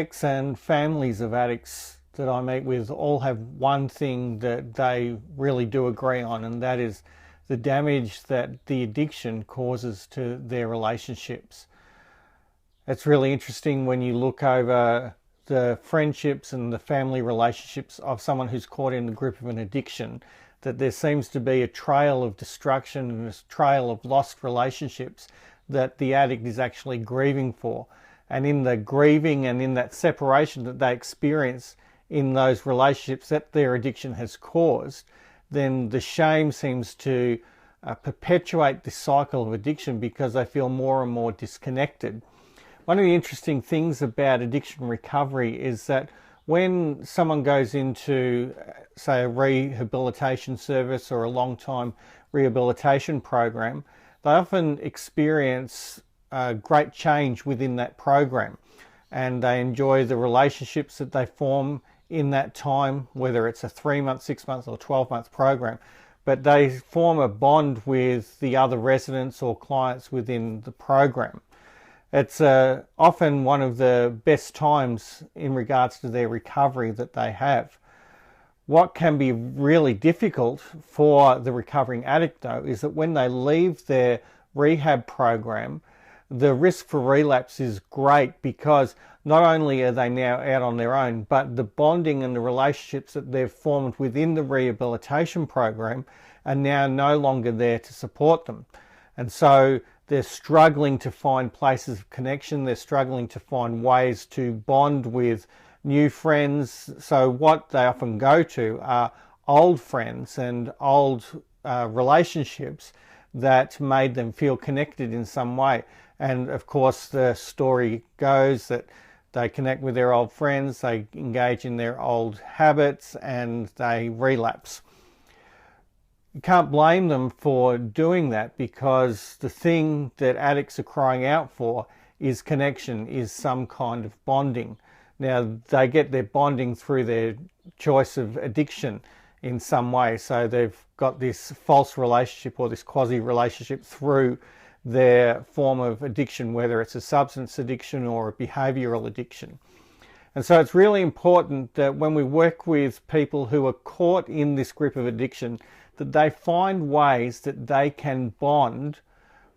addicts and families of addicts that I meet with all have one thing that they really do agree on, and that is the damage that the addiction causes to their relationships. It's really interesting when you look over the friendships and the family relationships of someone who's caught in the grip of an addiction, that there seems to be a trail of destruction and a trail of lost relationships that the addict is actually grieving for. And in the grieving and in that separation that they experience in those relationships that their addiction has caused, then the shame seems to perpetuate this cycle of addiction because they feel more and more disconnected. One of the interesting things about addiction recovery is that when someone goes into, say, a rehabilitation service or a long-time rehabilitation program, they often experience great change within that program, and they enjoy the relationships that they form in that time, whether it's a 3-month, 6-month or 12-month program, but they form a bond with the other residents or clients within the program. It's often one of the best times in regards to their recovery that they have. What can be really difficult for the recovering addict, though, is that when they leave their rehab program, the risk for relapse is great because not only are they now out on their own, but the bonding and the relationships that they've formed within the rehabilitation program are now no longer there to support them. And so they're struggling to find places of connection. They're struggling to find ways to bond with new friends. So what they often go to are old friends and old relationships that made them feel connected in some way. And of course, the story goes that they connect with their old friends, they engage in their old habits, and they relapse. You can't blame them for doing that because the thing that addicts are crying out for is connection, is some kind of bonding. Now, they get their bonding through their choice of addiction in some way. So they've got this false relationship or this quasi-relationship through their form of addiction, whether it's a substance addiction or a behavioural addiction. And so it's really important that when we work with people who are caught in this grip of addiction, that they find ways that they can bond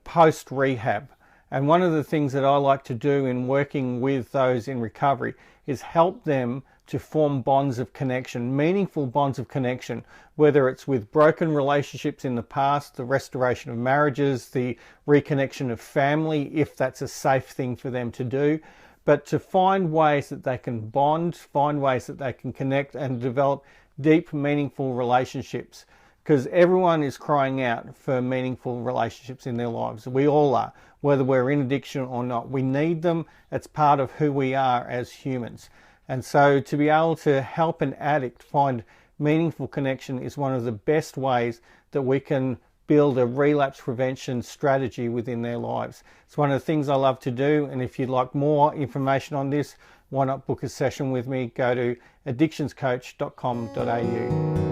post-rehab. And one of the things that I like to do in working with those in recovery is help them to form bonds of connection, meaningful bonds of connection, whether it's with broken relationships in the past, the restoration of marriages, the reconnection of family, if that's a safe thing for them to do, but to find ways that they can bond, find ways that they can connect and develop deep, meaningful relationships. Because everyone is crying out for meaningful relationships in their lives. We all are, whether we're in addiction or not. We need them. It's part of who we are as humans. And so to be able to help an addict find meaningful connection is one of the best ways that we can build a relapse prevention strategy within their lives. It's one of the things I love to do. And if you'd like more information on this, why not book a session with me? Go to addictionscoach.com.au.